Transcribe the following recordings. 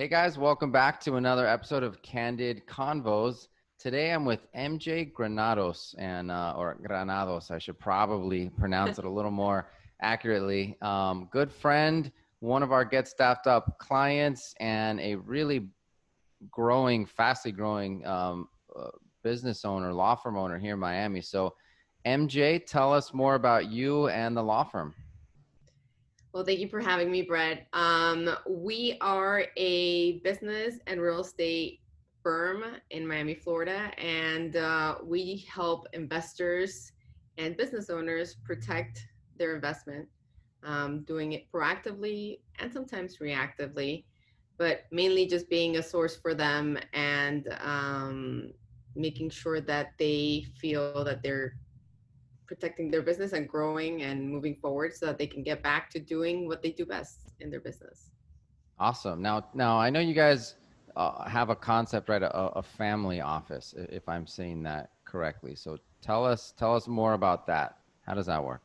Hey guys, welcome back to another episode of Candid Convos. Today I'm with MJ Granados or Granados. I should probably pronounce it a little more accurately. Good friend, one of our Get Staffed Up clients, and a really fastly growing business owner, law firm owner here in Miami. So, MJ, tell us more about you and the law firm. Well, thank you for having me, Brett. We are a business and real estate firm in Miami, Florida, and we help investors and business owners protect their investment, doing it proactively and sometimes reactively, but mainly just being a source for them and making sure that they feel that they're protecting their business and growing and moving forward so that they can get back to doing what they do best in their business. Awesome. Now I know you guys have a concept, right? A family office, if I'm saying that correctly. So tell us more about that. How does that work?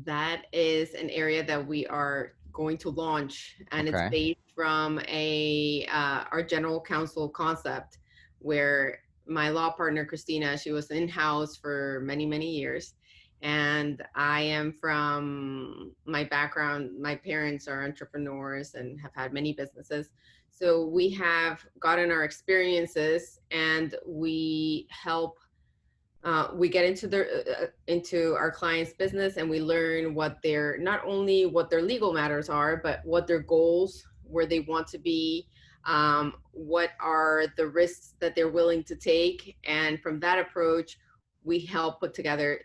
That is an area that we are going to launch, and it's Okay. based from a our general counsel concept, where my law partner Christina, she was in house for many years, and I am from my background. My parents are entrepreneurs and have had many businesses, so we have gotten our experiences, and we get into our clients' business, and we learn what their not only what their legal matters are, but what their goals, where they want to be, what are the risks that they're willing to take, and from that approach, we help put together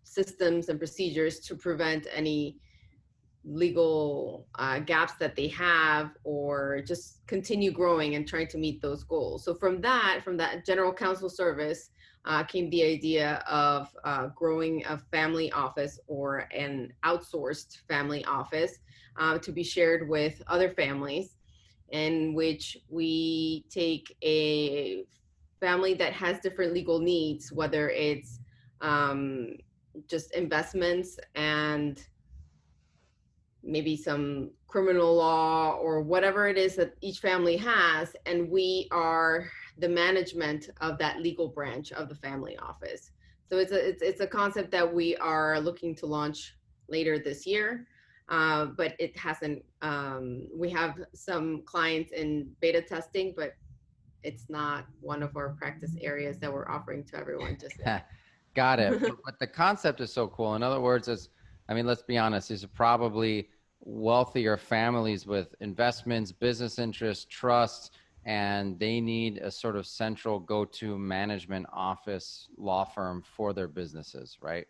systems and procedures to prevent any legal gaps that they have, or just continue growing and trying to meet those goals. So from that general counsel service came the idea of growing a family office, or an outsourced family office, to be shared with other families, in which we take a family that has different legal needs, whether it's just investments and maybe some criminal law, or whatever it is that each family has, and we are the management of that legal branch of the family office. So it's a concept that we are looking to launch later this year, but it hasn't. We have some clients in beta testing, but it's not one of our practice areas that we're offering to everyone just yet. Got it. But the concept is so cool. In other words, let's be honest, these are probably wealthier families with investments, business interests, trusts, and they need a sort of central go-to management office law firm for their businesses, right?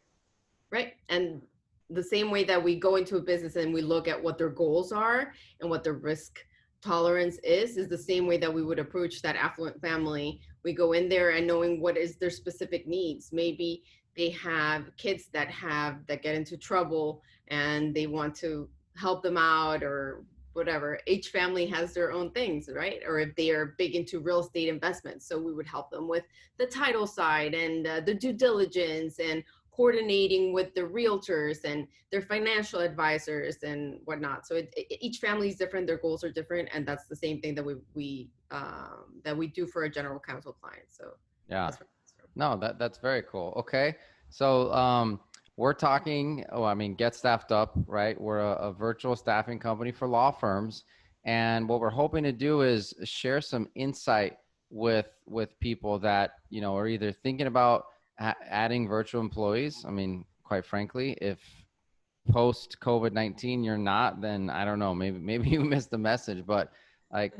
Right. And the same way that we go into a business and we look at what their goals are and what their risk tolerance is the same way that we would approach that affluent family. We go in there and knowing what is their specific needs. Maybe they have kids that get into trouble, and they want to help them out, or whatever. Each family has their own things, right? Or if they are big into real estate investments, so we would help them with the title side, and the due diligence, and coordinating with the realtors and their financial advisors and whatnot. So each family is different, their goals are different, and that's the same thing that we do for a general counsel client. So Yeah. that's No, that's very cool. Okay. So we're talking, Get Staffed Up, right? We're a virtual staffing company for law firms. And what we're hoping to do is share some insight with people that, are either thinking about adding virtual employees. Quite frankly, if post COVID-19 you're not, then I don't know, maybe you missed the message, but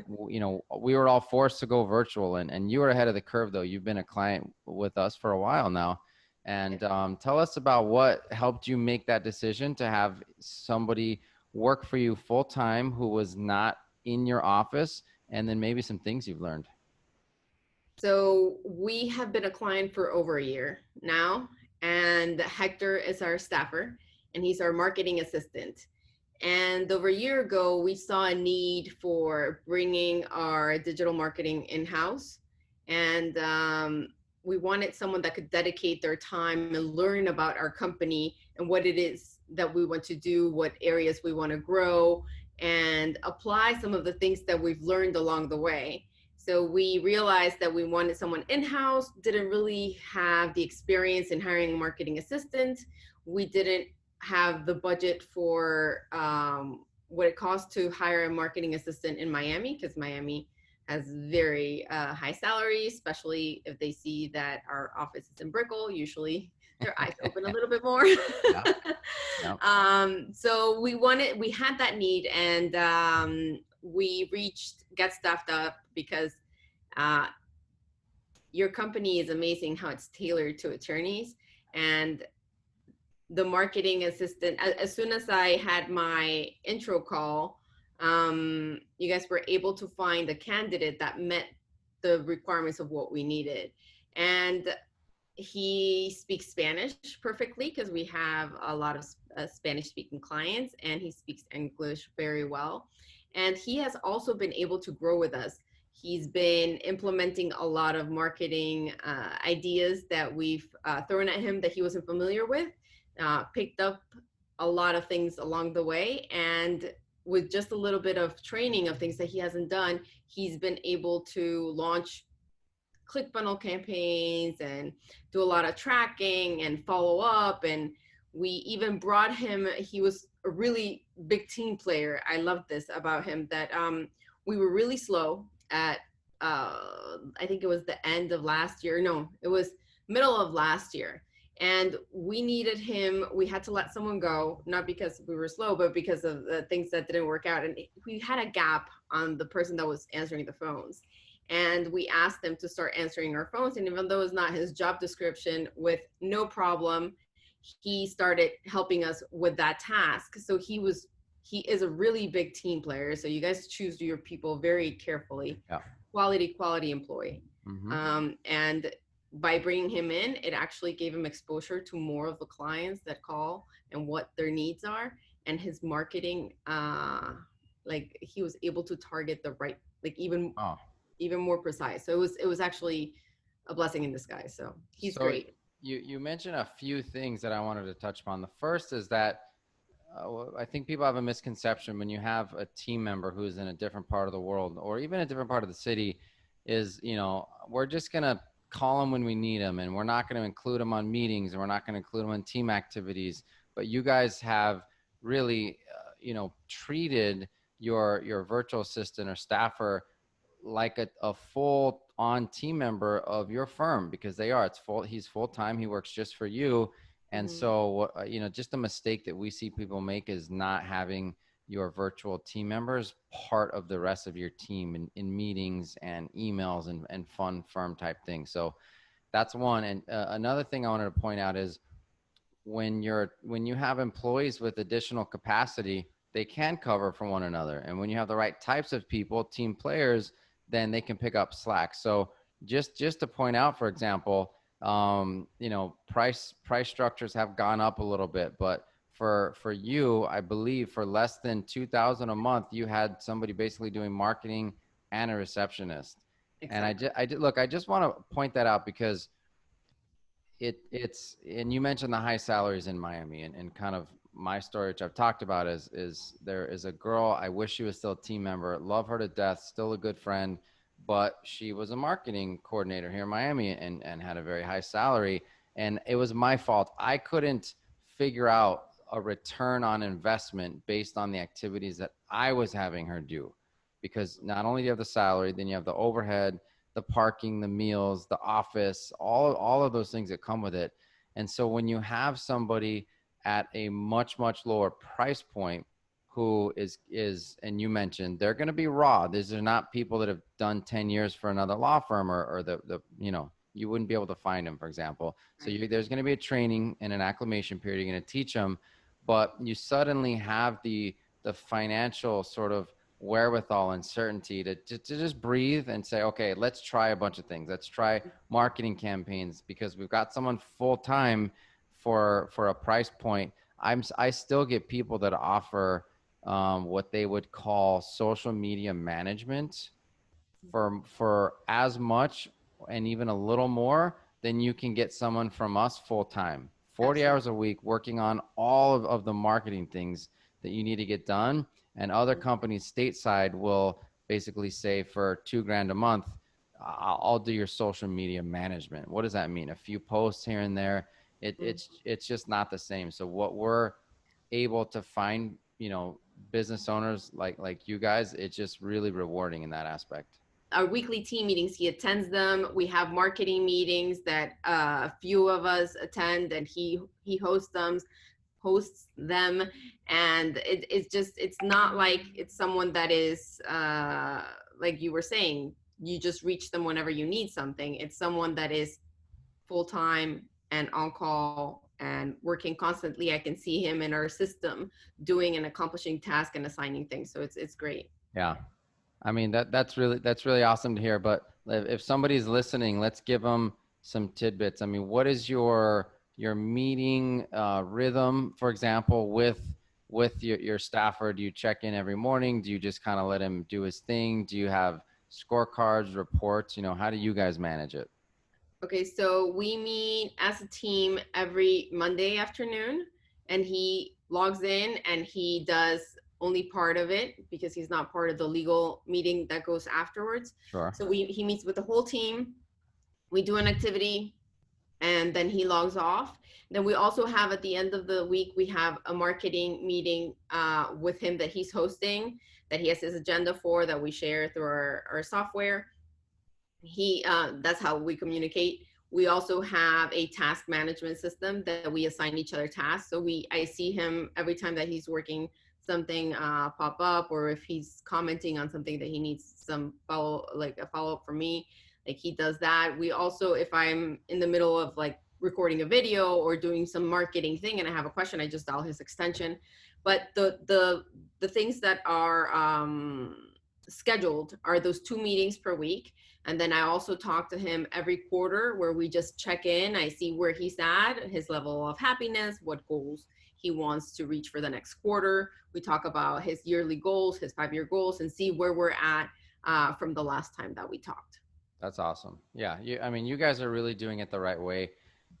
we were all forced to go virtual, and you were ahead of the curve, though. You've been a client with us for a while now. And tell us about what helped you make that decision to have somebody work for you full time who was not in your office, and then maybe some things you've learned. So we have been a client for over a year now, and Hector is our staffer, and he's our marketing assistant. And over a year ago, we saw a need for bringing our digital marketing in-house. And we wanted someone that could dedicate their time and learn about our company and what it is that we want to do, what areas we want to grow, and apply some of the things that we've learned along the way. So we realized that we wanted someone in-house, didn't really have the experience in hiring a marketing assistant. We didn't have the budget for what it costs to hire a marketing assistant in Miami, because Miami has very high salaries, especially if they see that our office is in Brickell. Usually their eyes open a little bit more. Yeah. Yeah. So we had that need, and we reached Get Staffed Up because uh, your company is amazing how it's tailored to attorneys. And the marketing assistant, as soon as I had my intro call, you guys were able to find a candidate that met the requirements of what we needed. And he speaks Spanish perfectly because we have a lot of Spanish speaking clients, and he speaks English very well. And he has also been able to grow with us. He's been implementing a lot of marketing ideas that we've thrown at him that he wasn't familiar with, picked up a lot of things along the way. And with just a little bit of training of things that he hasn't done, he's been able to launch ClickFunnels campaigns and do a lot of tracking and follow up. And we even brought him, he was a really big team player. I love this about him, that we were really slow at, I think it was the end of last year. No, it was middle of last year. And we needed him. We had to let someone go, not because we were slow, but because of the things that didn't work out. And we had a gap on the person that was answering the phones. And we asked him to start answering our phones. And even though it's not his job description, with no problem, he started helping us with that task. So he is a really big team player. So you guys choose your people very carefully. Yeah. Quality employee. Mm-hmm. And by bringing him in, it actually gave him exposure to more of the clients that call and what their needs are. And his marketing, like he was able to target the right, like even more precise. So it was actually a blessing in disguise. So he's great. You mentioned a few things that I wanted to touch upon. The first is that I think people have a misconception when you have a team member who's in a different part of the world or even a different part of the city, is, we're just going to call them when we need them, and we're not going to include them on meetings, and we're not going to include them on team activities. But you guys have really, treated your virtual assistant or staffer like a full on team member of your firm, because he's full time. He works just for you. And Mm-hmm. so, just a mistake that we see people make is not having your virtual team members part of the rest of your team in meetings and emails and fun firm type things. So that's one. And another thing I wanted to point out is when you have employees with additional capacity, they can cover for one another. And when you have the right types of people, team players, then they can pick up slack. So just to point out, for example, price structures have gone up a little bit, but for you, I believe for less than $2,000 a month, you had somebody basically doing marketing and a receptionist. Exactly. And I just want to point that out because it's, and you mentioned the high salaries in Miami, and kind of my story, which I've talked about, is there is a girl, I wish she was still a team member, love her to death, still a good friend, but she was a marketing coordinator here in Miami and had a very high salary. And it was my fault. I couldn't figure out a return on investment based on the activities that I was having her do, because not only do you have the salary, then you have the overhead, the parking, the meals, the office, all of those things that come with it. And so when you have somebody at a much lower price point who is, and you mentioned they're going to be raw. These are not people that have done 10 years for another law firm, or the you wouldn't be able to find them, for example. So there's going to be a training and an acclimation period. You're going to teach them, but you suddenly have the financial sort of wherewithal and certainty to just breathe and say, okay, let's try a bunch of things. Let's try marketing campaigns, because we've got someone full time for a price point. I still get people that offer what they would call social media management for as much and even a little more than you can get someone from us full time, 40 hours a week, working on all of the marketing things that you need to get done. and other companies stateside will basically say for $2,000 a month, I'll do your social media management. What does that mean? A few posts here and there. It's just not the same. So what we're able to find, business owners like you guys, it's just really rewarding in that aspect. Our weekly team meetings, he attends them. We have marketing meetings that a few of us attend, and he hosts them, and it's not like it's someone that is like you were saying, you just reach them whenever you need something. It's someone that is full-time and on call and working constantly. I can see him in our system doing and accomplishing tasks and assigning things, so it's great. Yeah. I mean, that's really awesome to hear. But if somebody's listening, let's give them some tidbits. I mean, what is your meeting rhythm, for example, with your staffer? Do you check in every morning? Do you just kind of let him do his thing? Do you have scorecards, reports? How do you guys manage it? Okay, so we meet as a team every Monday afternoon, and he logs in and he does only part of it because he's not part of the legal meeting that goes afterwards. Sure. So he meets with the whole team. We do an activity, and then he logs off. Then we also have, at the end of the week, we have a marketing meeting with him that he's hosting, that he has his agenda for, that we share through our software. That's how we communicate. We also have a task management system that we assign each other tasks. So I see him every time that he's working something pop up, or if he's commenting on something that he needs some a follow-up from me, like he does that. We also, if I'm in the middle of like recording a video or doing some marketing thing and I have a question, I just dial his extension. But the things that are scheduled are those 2 meetings per week. And then I also talk to him every quarter, where we just check in. I see where he's at, his level of happiness, what goals he wants to reach for the next quarter. We talk about his yearly goals, his 5-year goals, and see where we're at from the last time that we talked. That's awesome. Yeah, I mean, you guys are really doing it the right way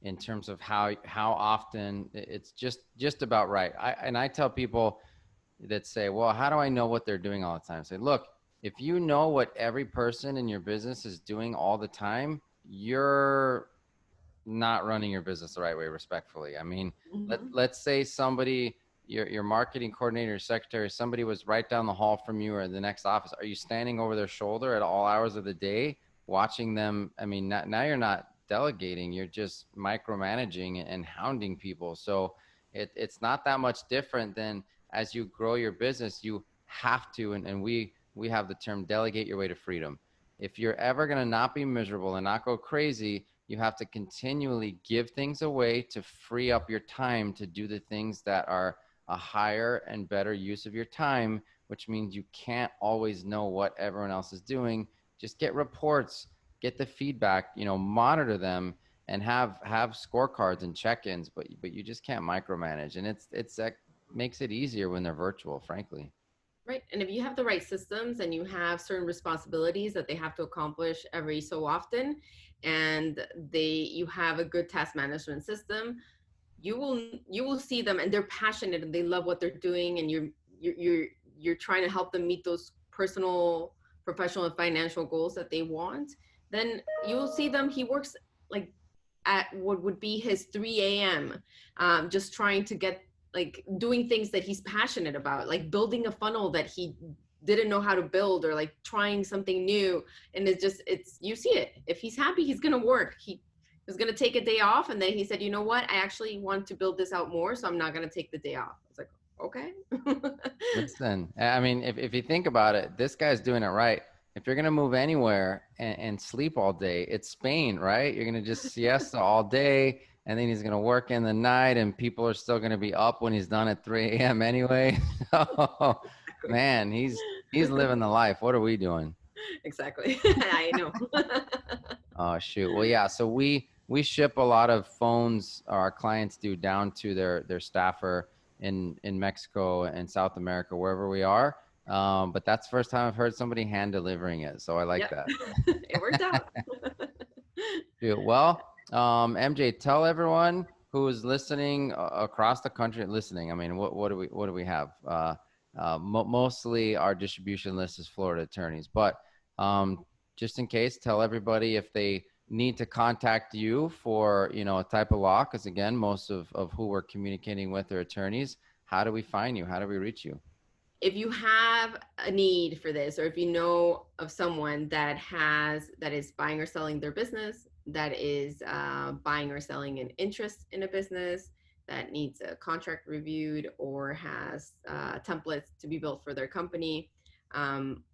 in terms of how often it's just about right. I tell people that say, well, how do I know what they're doing all the time? I say, look, if you know what every person in your business is doing all the time, you're not running your business the right way, respectfully. I mean, let's say somebody, your marketing coordinator, your secretary, somebody was right down the hall from you or in the next office. Are you standing over their shoulder at all hours of the day watching them? I mean, now you're not delegating, you're just micromanaging and hounding people. So it's not that much different than as you grow your business, you have to, and we have the term delegate your way to freedom. If you're ever going to not be miserable and not go crazy, you have to continually give things away to free up your time to do the things that are a higher and better use of your time, which means you can't always know what everyone else is doing. Just get reports, get the feedback, monitor them, and have scorecards and check-ins, but you just can't micromanage. And it's that makes it easier when they're virtual, frankly. Right. And if you have the right systems and you have certain responsibilities that they have to accomplish every so often, and you have a good task management system, you will see them, and they're passionate and they love what they're doing, and you're trying to help them meet those personal, professional, and financial goals that they want. Then you will see them. He works like at what would be his 3 a.m. Just trying to get, like, doing things that he's passionate about, like building a funnel that he didn't know how to build, or like trying something new. And you see it. If he's happy, he's going to work. He was going to take a day off, and then he said, you know what, I actually want to build this out more, so I'm not going to take the day off. It's like, okay. Listen, I mean, if you think about it, this guy's doing it right. If you're going to move anywhere and sleep all day, it's Spain, right? You're going to just siesta all day, and then he's going to work in the night, and people are still going to be up when he's done at 3 a.m. anyway. Oh, man, he's living the life. What are we doing? Exactly. I know. Oh, shoot. Well, yeah. So we ship a lot of phones, our clients do, down to their staffer in Mexico and South America, wherever we are. But that's the first time I've heard somebody hand delivering it. So I like that. It worked out. Shoot. Well, MJ, tell everyone who is listening across the country listening. I mean, what do we have? Mostly our distribution list is Florida attorneys, but just in case, tell everybody if they need to contact you for, a type of law, because again, most of who we're communicating with are attorneys. How do we find you? How do we reach you? If you have a need for this, or if you know of someone that is buying or selling their business, that is buying or selling an interest in a business, that needs a contract reviewed, or has templates to be built for their company,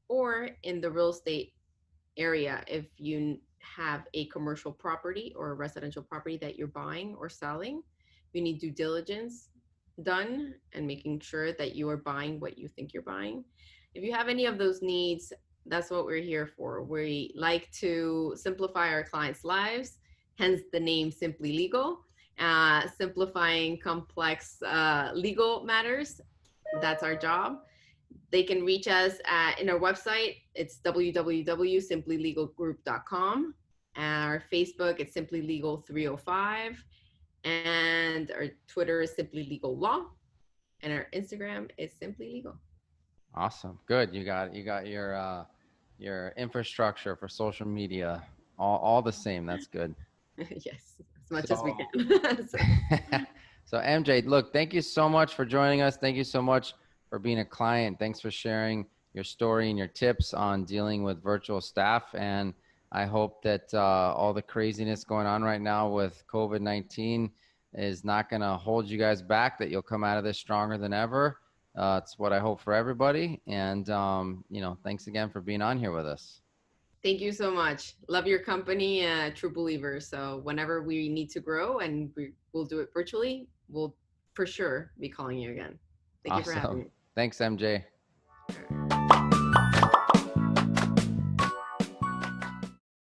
or in the real estate area, if you have a commercial property or a residential property that you're buying or selling, you need due diligence done and making sure that you are buying what you think you're buying. If you have any of those needs, that's what we're here for. We like to simplify our clients' lives, hence the name Simply Legal, simplifying complex legal matters. That's our job. They can reach us in our website. It's www.simplylegalgroup.com. Our Facebook, it's Simply Legal 305. And our Twitter is Simply Legal Law. And our Instagram is Simply Legal. Awesome. Good. You got your infrastructure for social media all the same. That's good. Yes, as much as we So can. So, so MJ, look, thank you so much for joining us. Thank you so much for being a client. Thanks for sharing your story and your tips on dealing with virtual staff. And I hope that all the craziness going on right now with COVID-19 is not going to hold you guys back, that you'll come out of this stronger than ever. It's what I hope for everybody. And, thanks again for being on here with us. thank you so much. Love your company, true believer. So whenever we need to grow and we'll do it virtually, we'll for sure be calling you again. Thank you for having Awesome. me. Thanks, MJ.